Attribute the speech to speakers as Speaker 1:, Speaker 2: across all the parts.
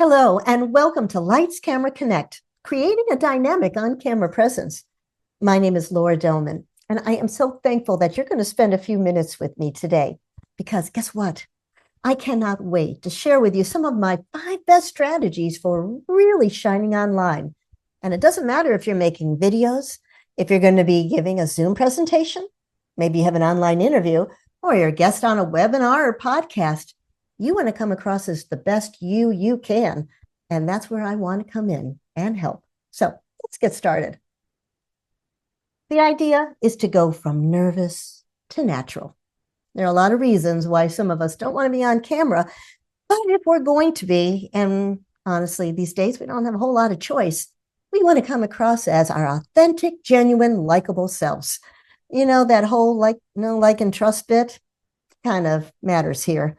Speaker 1: Hello, and welcome to Lights Camera Connect, creating a dynamic on-camera presence. My name is Laura Delman, and I am so thankful that you're going to spend a few minutes with me today, because guess what? I cannot wait to share with you some of my 5 best strategies for really shining online. And it doesn't matter if you're making videos, if you're going to be giving a Zoom presentation, maybe you have an online interview, or you're a guest on a webinar or podcast. You want to come across as the best you can. And that's where I want to come in and help. So let's get started. The idea is to go from nervous to natural. There are a lot of reasons why some of us don't want to be on camera, but if we're going to be, and honestly, these days we don't have a whole lot of choice, we want to come across as our authentic, genuine, likable selves. You know, that whole like and trust bit kind of matters here.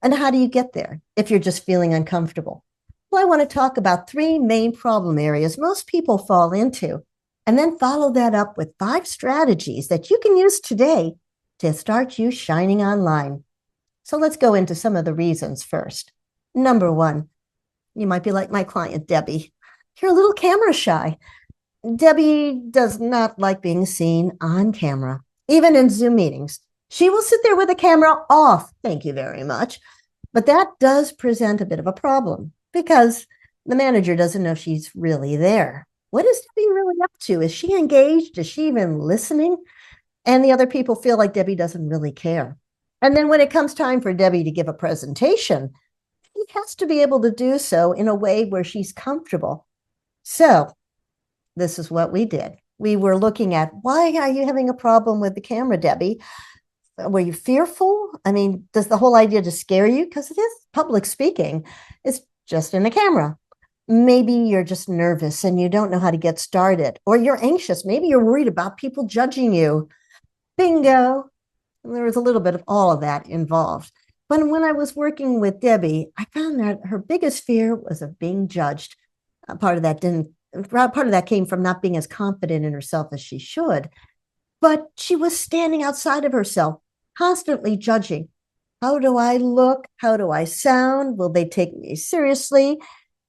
Speaker 1: And how do you get there if you're just feeling uncomfortable? Well, I want to talk about 3 main problem areas most people fall into, and then follow that up with 5 strategies that you can use today to start you shining online. So let's go into some of the reasons first. Number 1, you might be like my client, Debbie. You're a little camera shy. Debbie does not like being seen on camera, even in Zoom meetings. She will sit there with the camera off. Thank you very much. But that does present a bit of a problem because the manager doesn't know she's really there. What is Debbie really up to? Is she engaged? Is she even listening? And the other people feel like Debbie doesn't really care. And then when it comes time for Debbie to give a presentation, she has to be able to do so in a way where she's comfortable. So this is what we did. We were looking at, why are you having a problem with the camera, Debbie? Were you fearful? I mean, does the whole idea just scare you? Because it is public speaking. It's just in the camera. Maybe you're just nervous and you don't know how to get started, or you're anxious. Maybe you're worried about people judging you. Bingo. And there was a little bit of all of that involved. But when I was working with Debbie, I found that her biggest fear was of being judged. Part of that came from not being as confident in herself as she should. But she was standing outside of herself, constantly judging. How do I look? How do I sound? Will they take me seriously?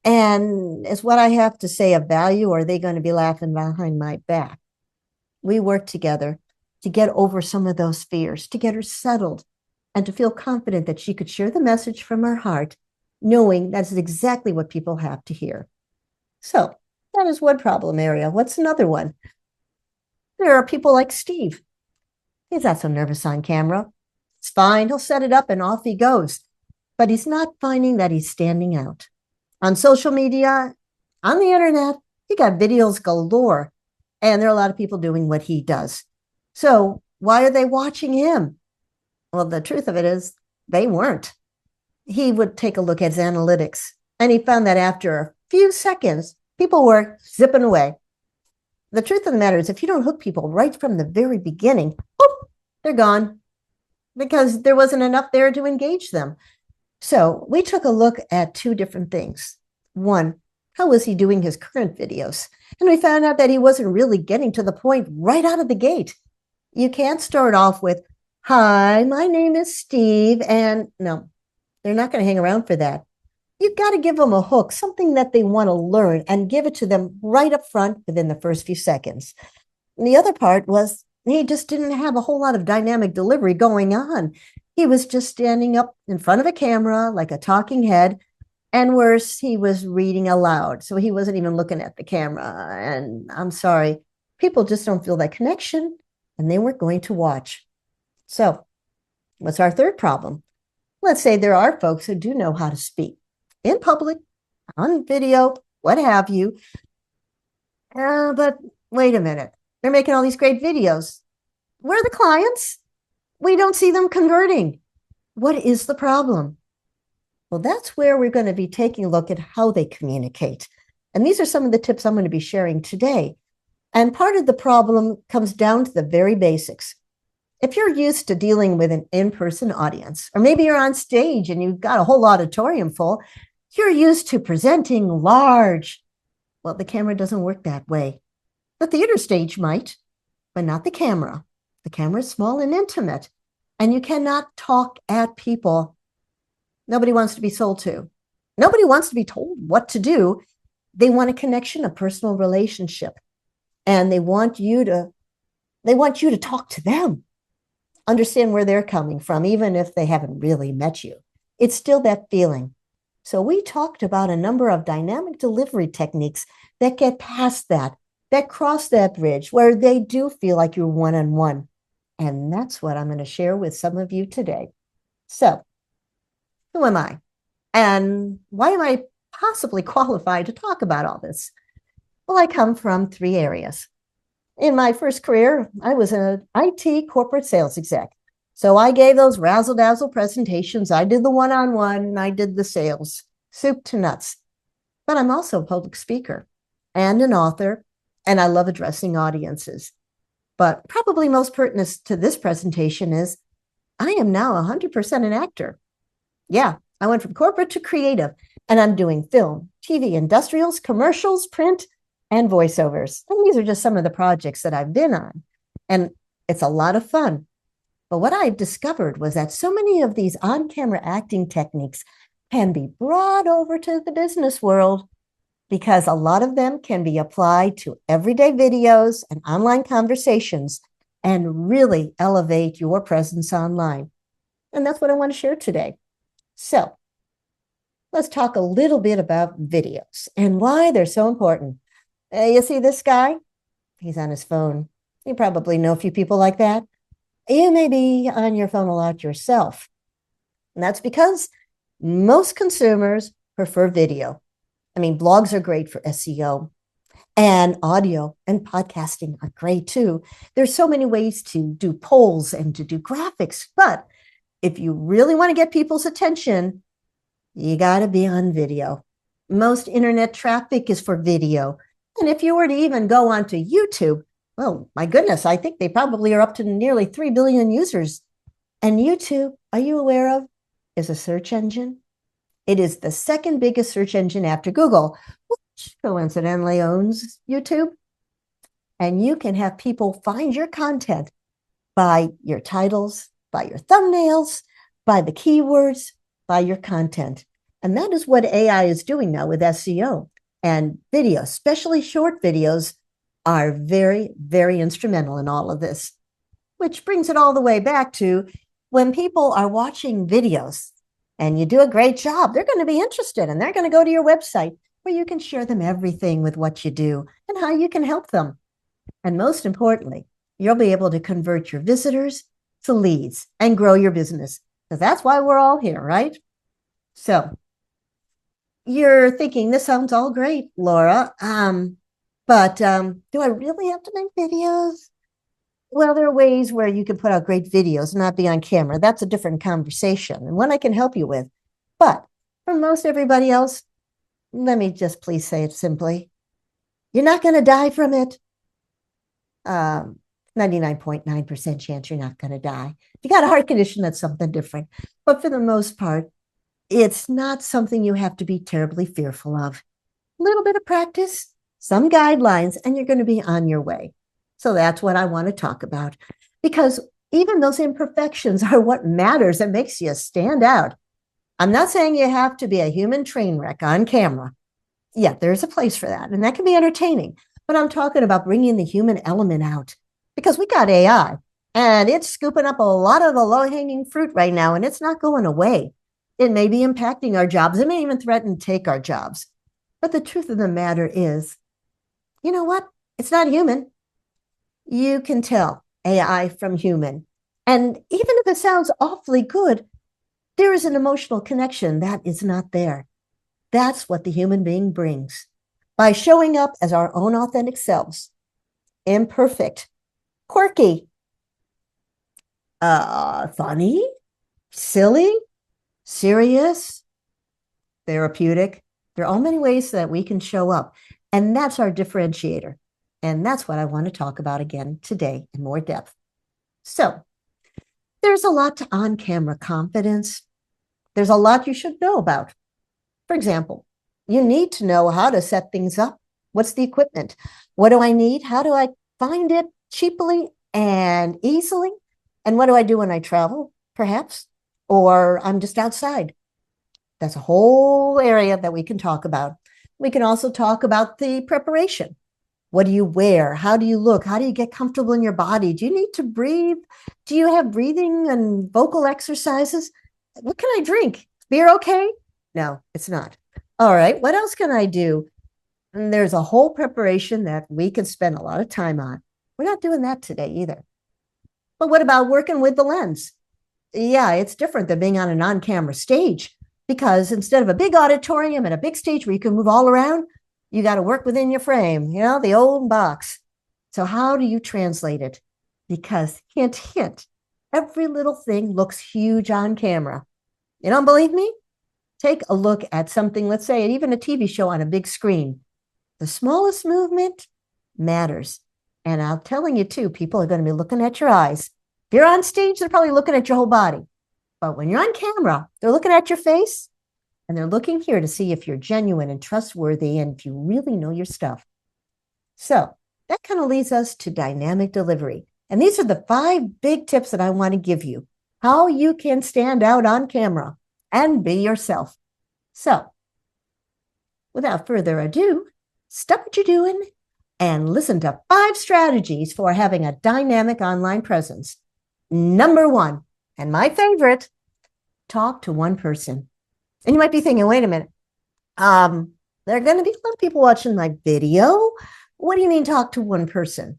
Speaker 1: And is what I have to say of value, or are they going to be laughing behind my back? We worked together to get over some of those fears, to get her settled, and to feel confident that she could share the message from her heart, knowing that's exactly what people have to hear. So that is one problem area. What's another one? There are people like Steve. He's not so nervous on camera. It's fine. He'll set it up and off he goes. But he's not finding that he's standing out. On social media, on the internet, he got videos galore. And there are a lot of people doing what he does. So why are they watching him? Well, the truth of it is they weren't. He would take a look at his analytics, and he found that after a few seconds, people were zipping away. The truth of the matter is, if you don't hook people right from the very beginning, they're gone because there wasn't enough there to engage them. So we took a look at 2 different things. One, how was he doing his current videos? And we found out that he wasn't really getting to the point right out of the gate. You can't start off with, hi, my name is Steve. And no, they're not going to hang around for that. You've got to give them a hook, something that they want to learn, and give it to them right up front within the first few seconds. And the other part was he just didn't have a whole lot of dynamic delivery going on. He was just standing up in front of a camera like a talking head, and worse, he was reading aloud. So he wasn't even looking at the camera. And I'm sorry, people just don't feel that connection, and they weren't going to watch. So what's our third problem? Let's say there are folks who do know how to speak in public, on video, what have you. But wait a minute. They're making all these great videos. Where are the clients? We don't see them converting. What is the problem? Well, that's where we're going to be taking a look at how they communicate. And these are some of the tips I'm going to be sharing today. And part of the problem comes down to the very basics. If you're used to dealing with an in-person audience, or maybe you're on stage and you've got a whole auditorium full, you're used to presenting large. Well, the camera doesn't work that way. The theater stage might, but not the camera. The camera is small and intimate, and you cannot talk at people. Nobody wants to be sold to. Nobody wants to be told what to do. They want a connection, a personal relationship, and they want you to talk to them, understand where they're coming from, even if they haven't really met you. It's still that feeling. So we talked about a number of dynamic delivery techniques that get past that cross that bridge where they do feel like you're one-on-one. And that's what I'm going to share with some of you today. So, who am I? And why am I possibly qualified to talk about all this? Well, I come from three areas. In my first career, I was an IT corporate sales exec. So I gave those razzle dazzle presentations. I did the one-on-one, I did the sales, soup to nuts. But I'm also a public speaker and an author, and I love addressing audiences. But probably most pertinent to this presentation is I am now 100% an actor. Yeah, I went from corporate to creative, and I'm doing film, TV, industrials, commercials, print, and voiceovers. And these are just some of the projects that I've been on. And it's a lot of fun. But what I discovered was that so many of these on-camera acting techniques can be brought over to the business world because a lot of them can be applied to everyday videos and online conversations and really elevate your presence online. And that's what I want to share today. So let's talk a little bit about videos and why they're so important. You see this guy? He's on his phone. You probably know a few people like that. You may be on your phone a lot yourself. And that's because most consumers prefer video. I mean, blogs are great for SEO, and audio and podcasting are great too. There's so many ways to do polls and to do graphics, but if you really want to get people's attention, you got to be on video. Most internet traffic is for video. And if you were to even go onto YouTube, well, my goodness, I think they probably are up to nearly 3 billion users. And YouTube, are you aware of, is a search engine? It is the second biggest search engine after Google, which coincidentally owns YouTube. And you can have people find your content by your titles, by your thumbnails, by the keywords, by your content. And that is what AI is doing now with SEO. And video, especially short videos, are very, very instrumental in all of this, which brings it all the way back to when people are watching videos and you do a great job, they're going to be interested and they're going to go to your website where you can share them everything with what you do and how you can help them. And most importantly, you'll be able to convert your visitors to leads and grow your business, because that's why we're all here, right? So you're thinking, this sounds all great, Laura, but do I really have to make videos? Well, there are ways where you can put out great videos and not be on camera. That's a different conversation and one I can help you with. But for most everybody else, let me just please say it simply. You're not going to die from it. 99.9% chance you're not going to die. If you got a heart condition, that's something different. But for the most part, it's not something you have to be terribly fearful of. A little bit of practice, some guidelines, and you're going to be on your way. So that's what I want to talk about, because even those imperfections are what matters and makes you stand out. I'm not saying you have to be a human train wreck on camera. Yeah, there's a place for that, and that can be entertaining. But I'm talking about bringing the human element out, because we got AI, and it's scooping up a lot of the low-hanging fruit right now, and it's not going away. It may be impacting our jobs. It may even threaten to take our jobs. But the truth of the matter is, you know what? It's not human. You can tell AI from human. And even if it sounds awfully good, there is an emotional connection that is not there. That's what the human being brings. By showing up as our own authentic selves, imperfect, quirky, funny, silly, serious, therapeutic. There are all many ways that we can show up. And that's our differentiator. And that's what I want to talk about again today in more depth. So there's a lot to on-camera confidence. There's a lot you should know about. For example, you need to know how to set things up. What's the equipment? What do I need? How do I find it cheaply and easily? And what do I do when I travel, perhaps? Or I'm just outside. That's a whole area that we can talk about. We can also talk about the preparation. What do you wear? How do you look? How do you get comfortable in your body? Do you need to breathe? Do you have breathing and vocal exercises? What can I drink? Beer okay? No, it's not. All right, what else can I do? And there's a whole preparation that we can spend a lot of time on. We're not doing that today either. But what about working with the lens? Yeah, it's different than being on an on-camera stage because instead of a big auditorium and a big stage where you can move all around, you got to work within your frame, the old box. So how do you translate it? Because hint, hint, every little thing looks huge on camera. You don't believe me? Take a look at something, let's say even a TV show on a big screen. The smallest movement matters. And I'm telling you too, people are going to be looking at your eyes. If you're on stage, they're probably looking at your whole body. But when you're on camera, they're looking at your face and they're looking here to see if you're genuine and trustworthy and if you really know your stuff. So that kind of leads us to dynamic delivery. And these are the 5 big tips that I want to give you, how you can stand out on camera and be yourself. So without further ado, stop what you're doing and listen to 5 strategies for having a dynamic online presence. Number 1, and my favorite, talk to one person. And you might be thinking, wait a minute, there are going to be a lot of people watching my video. What do you mean talk to one person?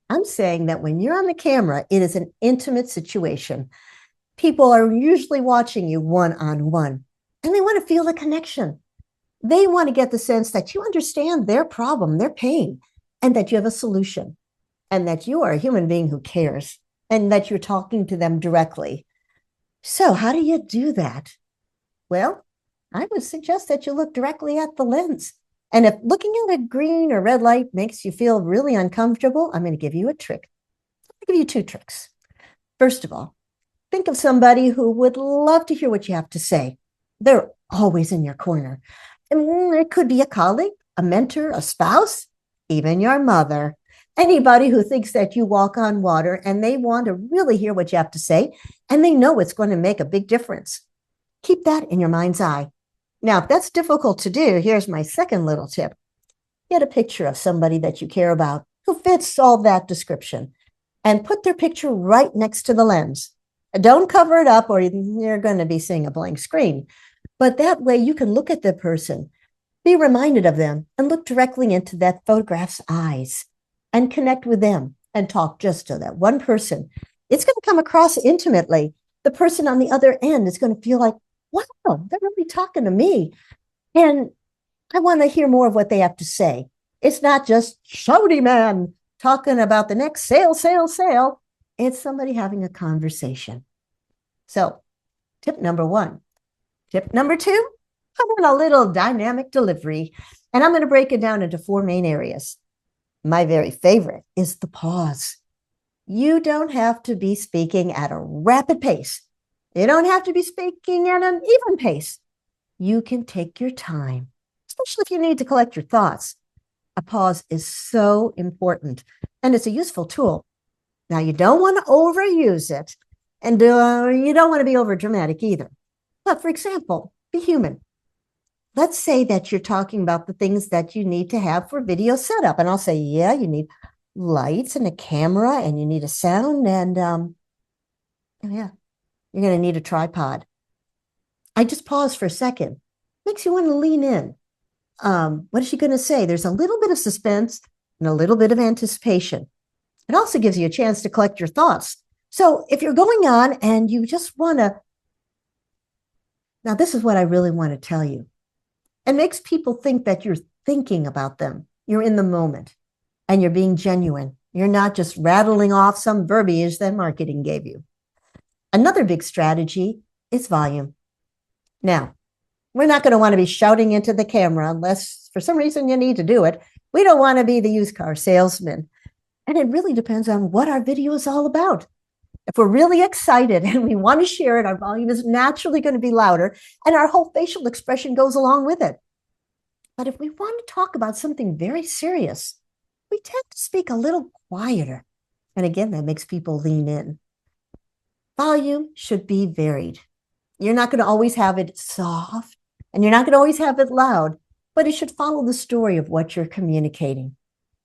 Speaker 1: I'm saying that when you're on the camera, it is an intimate situation. People are usually watching you one-on-one, and they want to feel the connection. They want to get the sense that you understand their problem, their pain, and that you have a solution, and that you are a human being who cares, and that you're talking to them directly. So how do you do that? Well, I would suggest that you look directly at the lens. And if looking at a green or red light makes you feel really uncomfortable, I'm going to give you a trick. I'll give you 2 tricks. First of all, think of somebody who would love to hear what you have to say. They're always in your corner. And it could be a colleague, a mentor, a spouse, even your mother. Anybody who thinks that you walk on water and they want to really hear what you have to say, and they know it's going to make a big difference. Keep that in your mind's eye. Now, if that's difficult to do, here's my second little tip. Get a picture of somebody that you care about who fits all that description and put their picture right next to the lens. Don't cover it up or you're going to be seeing a blank screen. But that way you can look at the person, be reminded of them, and look directly into that photograph's eyes and connect with them and talk just to that one person. It's going to come across intimately. The person on the other end is going to feel like, wow, they're really talking to me. And I want to hear more of what they have to say. It's not just shouty man talking about the next sale, sale, sale. It's somebody having a conversation. So tip number 1. Tip number 2, how about a little dynamic delivery? And I'm going to break it down into 4 main areas. My very favorite is the pause. You don't have to be speaking at a rapid pace. You don't have to be speaking at an even pace. You can take your time, especially if you need to collect your thoughts. A pause is so important, and it's a useful tool. Now, you don't want to overuse it, and you don't want to be over dramatic either. But for example, be human. Let's say that you're talking about the things that you need to have for video setup. And I'll say, yeah, you need lights and a camera and you need a sound and yeah, you're going to need a tripod. I just pause for a second. Makes you want to lean in. What is she going to say? There's a little bit of suspense and a little bit of anticipation. It also gives you a chance to collect your thoughts. So if you're going on and you just want to, now this is what I really want to tell you. It makes people think that you're thinking about them. You're in the moment and you're being genuine. You're not just rattling off some verbiage that marketing gave you. Another big strategy is volume. Now, we're not going to want to be shouting into the camera unless for some reason you need to do it. We don't want to be the used car salesman. And it really depends on what our video is all about. If we're really excited and we want to share it, our volume is naturally going to be louder and our whole facial expression goes along with it. But if we want to talk about something very serious, we tend to speak a little quieter. And again, that makes people lean in. Volume should be varied. You're not going to always have it soft and you're not going to always have it loud, but it should follow the story of what you're communicating.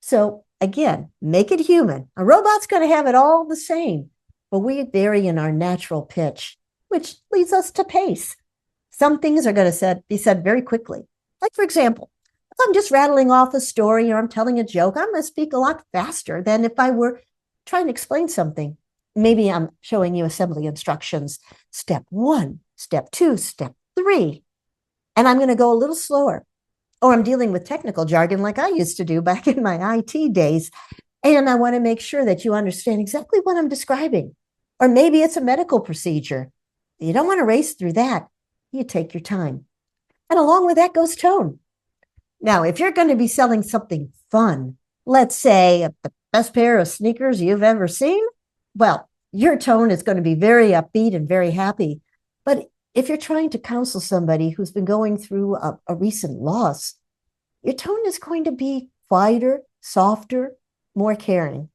Speaker 1: So again, make it human. A robot's going to have it all the same, but we vary in our natural pitch, which leads us to pace. Some things are going to be said very quickly. Like, for example, if I'm just rattling off a story or I'm telling a joke, I'm going to speak a lot faster than if I were trying to explain something. Maybe I'm showing you assembly instructions, step 1, step 2, step 3, and I'm going to go a little slower. Or I'm dealing with technical jargon like I used to do back in my IT days, and I want to make sure that you understand exactly what I'm describing. Or maybe it's a medical procedure. You don't want to race through that. You take your time. And along with that goes tone. Now, if you're going to be selling something fun, let's say the best pair of sneakers you've ever seen, well, your tone is going to be very upbeat and very happy. But if you're trying to counsel somebody who's been going through a recent loss, your tone is going to be quieter, softer, more caring.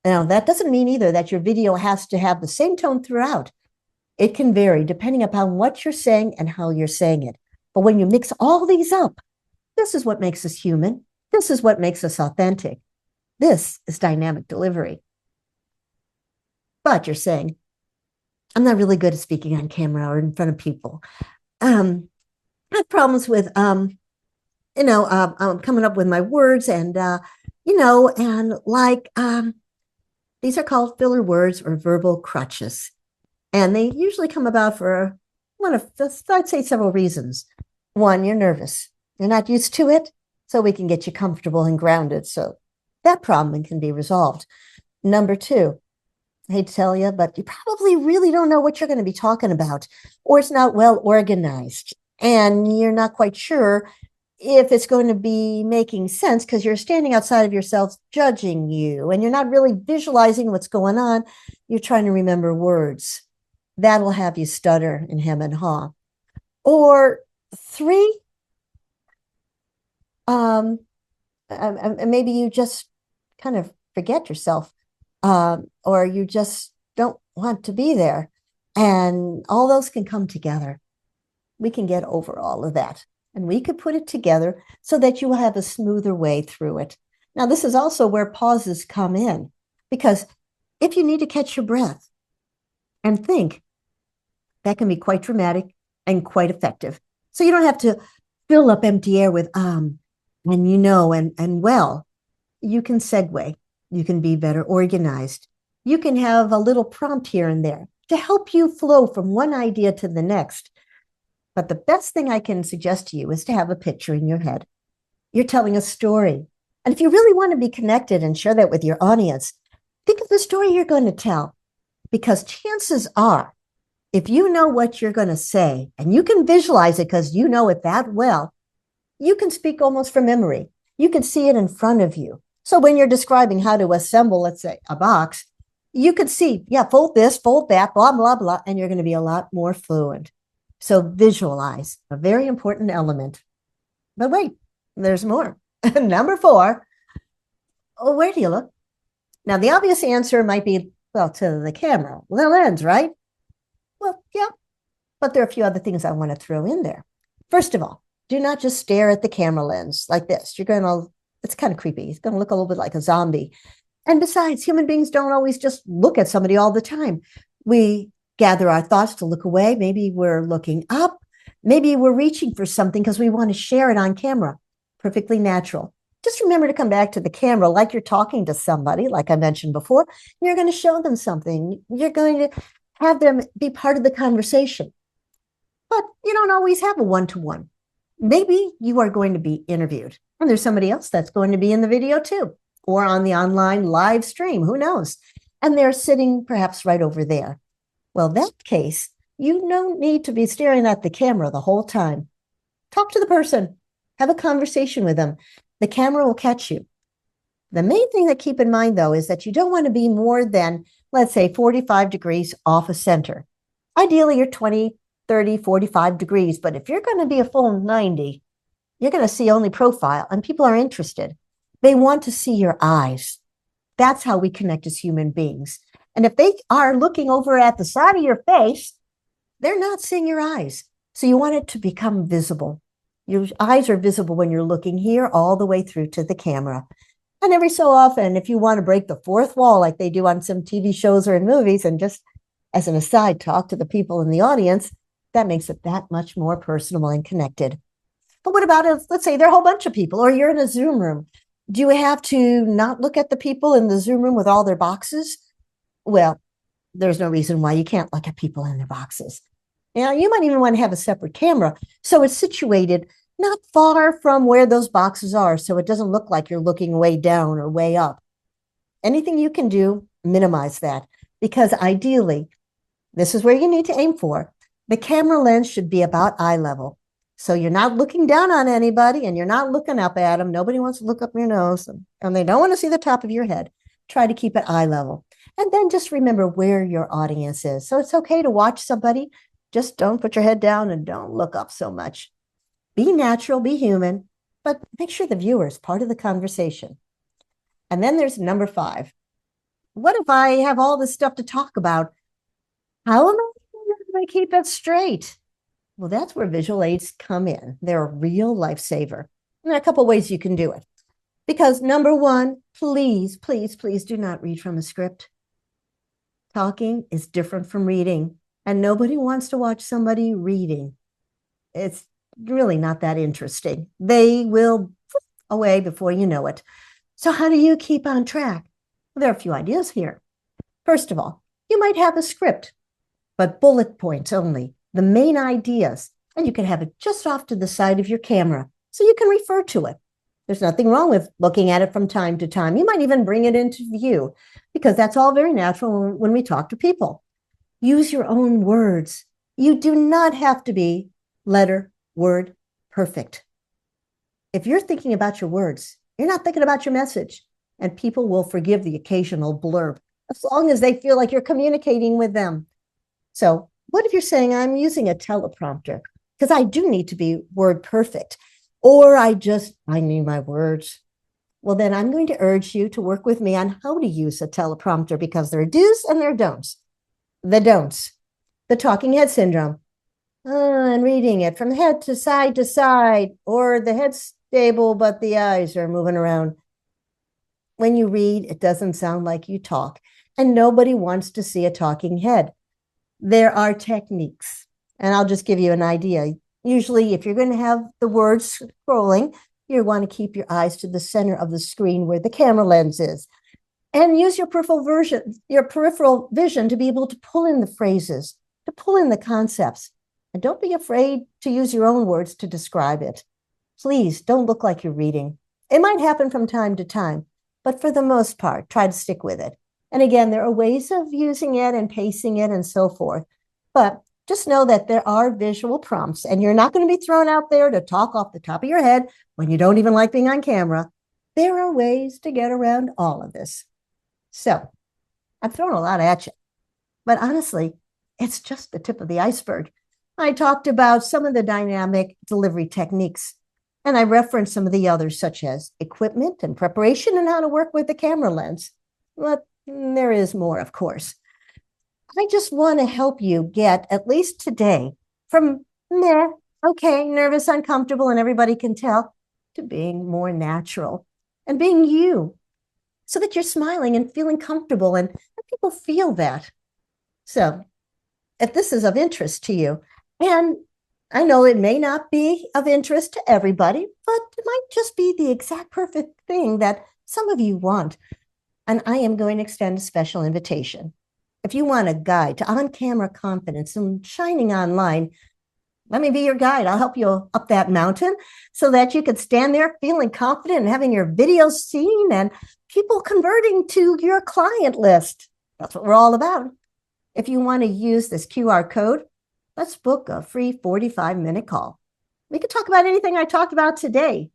Speaker 1: Now, that doesn't mean either that your video has to have the same tone throughout. It can vary depending upon what you're saying and how you're saying it. But when you mix all these up, this is what makes us human. This is what makes us authentic. This is dynamic delivery. But you're saying, I'm not really good at speaking on camera or in front of people. I have problems with, coming up with my words and, these are called filler words or verbal crutches. And they usually come about for I'd say several reasons. One, you're nervous. You're not used to it, so we can get you comfortable and grounded. So that problem can be resolved. Number 2, I hate to tell you, but you probably really don't know what you're going to be talking about, or it's not well organized, and you're not quite sure if it's going to be making sense because you're standing outside of yourself judging you, and you're not really visualizing what's going on. You're trying to remember words. That'll have you stutter and hem and haw. Or 3, maybe you just kind of forget yourself, or you just don't want to be there. And all those can come together. We can get over all of that, and we could put it together so that you will have a smoother way through it. Now, this is also where pauses come in, because if you need to catch your breath and think, that can be quite dramatic and quite effective. So you don't have to fill up empty air with and well. You can segue. You can be better organized. You can have a little prompt here and there to help you flow from one idea to the next. But the best thing I can suggest to you is to have a picture in your head. You're telling a story. And if you really want to be connected and share that with your audience, think of the story you're going to tell. Because chances are, if you know what you're going to say and you can visualize it because you know it that well, you can speak almost from memory. You can see it in front of you. So when you're describing how to assemble, let's say, a box, you could see, fold this, fold that, blah, blah, blah, and you're going to be a lot more fluent. So visualize, a very important element. But wait, there's more. Number 4, where do you look? Now, the obvious answer might be, to the camera, the lens, right? Well, yeah, but there are a few other things I want to throw in there. First of all, do not just stare at the camera lens like this. It's kind of creepy. It's going to look a little bit like a zombie. And besides, human beings don't always just look at somebody all the time. We gather our thoughts to look away. Maybe we're looking up. Maybe we're reaching for something because we want to share it on camera. Perfectly natural. Just remember to come back to the camera like you're talking to somebody, like I mentioned before. You're going to show them something. You're going to have them be part of the conversation. But you don't always have a one-to-one. Maybe you are going to be interviewed, and there's somebody else that's going to be in the video too, or on the online live stream, who knows? And they're sitting perhaps right over there. Well, in that case, you don't need to be staring at the camera the whole time. Talk to the person. Have a conversation with them. The camera will catch you. The main thing to keep in mind, though, is that you don't want to be more than, let's say, 45 degrees off of center. Ideally, you're 20, 30, 45 degrees. But if you're going to be a full 90, you're going to see only profile, and people are interested. They want to see your eyes. That's how we connect as human beings. And if they are looking over at the side of your face, they're not seeing your eyes. So you want it to become visible. Your eyes are visible when you're looking here all the way through to the camera. And every so often, if you want to break the fourth wall like they do on some TV shows or in movies, and just as an aside, talk to the people in the audience, that makes it that much more personal and connected. But what about if, let's say there are a whole bunch of people, or you're in a Zoom room? Do you have to not look at the people in the Zoom room with all their boxes? Well, there's no reason why you can't look at people in their boxes. You might even want to have a separate camera. So it's situated not far from where those boxes are, so it doesn't look like you're looking way down or way up. Anything you can do, minimize that, because ideally, this is where you need to aim for. The camera lens should be about eye level. So you're not looking down on anybody and you're not looking up at them. Nobody wants to look up your nose and they don't want to see the top of your head. Try to keep it eye level. And then just remember where your audience is. So it's okay to watch somebody. Just don't put your head down and don't look up so much. Be natural, be human, but make sure the viewer is part of the conversation. And then there's number 5. What if I have all this stuff to talk about? How am I going to keep it straight? Well, that's where visual aids come in. They're a real lifesaver. And there are a couple ways you can do it. Because number 1, please, please, please do not read from a script. Talking is different from reading, and nobody wants to watch somebody reading. It's really not that interesting. They will away before you know it. So how do you keep on track? Well, there are a few ideas here. First of all, you might have a script, but bullet points only, the main ideas, and you can have it just off to the side of your camera so you can refer to it. There's nothing wrong with looking at it from time to time. You might even bring it into view because that's all very natural when we talk to people. Use your own words. You do not have to be letter, word, perfect. If you're thinking about your words, you're not thinking about your message, and people will forgive the occasional blurb as long as they feel like you're communicating with them. So what if you're saying, I'm using a teleprompter because I do need to be word perfect, or I need my words. Well, then I'm going to urge you to work with me on how to use a teleprompter because there are do's and there are don'ts. The don'ts, the talking head syndrome, and reading it from head to side, or the head's stable, but the eyes are moving around. When you read, it doesn't sound like you talk, and nobody wants to see a talking head. There are techniques, and I'll just give you an idea. Usually, if you're going to have the words scrolling, you want to keep your eyes to the center of the screen where the camera lens is. And use your peripheral vision to be able to pull in the phrases, to pull in the concepts. And don't be afraid to use your own words to describe it. Please don't look like you're reading. It might happen from time to time, but for the most part, try to stick with it. And again, there are ways of using it and pacing it and so forth. But just know that there are visual prompts, and you're not going to be thrown out there to talk off the top of your head when you don't even like being on camera. There are ways to get around all of this. So I've thrown a lot at you, but honestly, it's just the tip of the iceberg. I talked about some of the dynamic delivery techniques, and I referenced some of the others, such as equipment and preparation and how to work with the camera lens. But there is more, of course. I just want to help you get, at least today, from meh, okay, nervous, uncomfortable, and everybody can tell, to being more natural and being you, so that you're smiling and feeling comfortable and people feel that. So if this is of interest to you, and I know it may not be of interest to everybody, but it might just be the exact perfect thing that some of you want. And I am going to extend a special invitation. If you want a guide to on-camera confidence and shining online, let me be your guide. I'll help you up that mountain so that you can stand there feeling confident and having your videos seen and people converting to your client list. That's what we're all about. If you want to use this QR code, let's book a free 45-minute call. We can talk about anything I talked about today.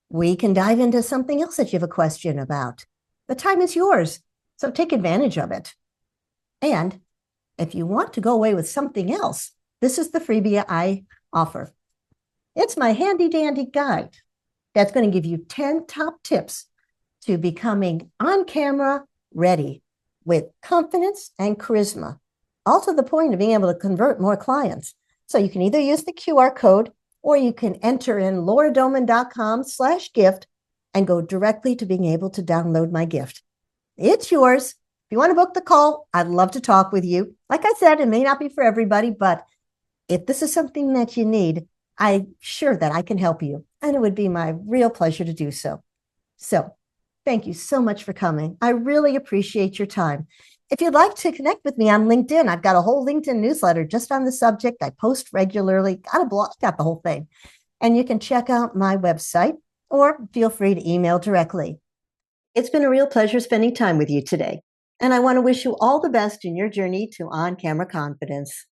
Speaker 1: We can dive into something else that you have a question about. The time is yours, so take advantage of it. And if you want to go away with something else, this is the freebie I offer. It's my handy dandy guide that's going to give you 10 top tips to becoming on camera ready with confidence and charisma. all to the point of being able to convert more clients. So you can either use the QR code or you can enter in lauradoman.com/gift and go directly to being able to download my gift. It's yours. If you want to book the call, I'd love to talk with you. Like I said, it may not be for everybody, but if this is something that you need, I'm sure that I can help you. And it would be my real pleasure to do so. So thank you so much for coming. I really appreciate your time. If you'd like to connect with me on LinkedIn, I've got a whole LinkedIn newsletter just on the subject. I post regularly, got a blog, got the whole thing. And you can check out my website or feel free to email directly. It's been a real pleasure spending time with you today. And I want to wish you all the best in your journey to on-camera confidence.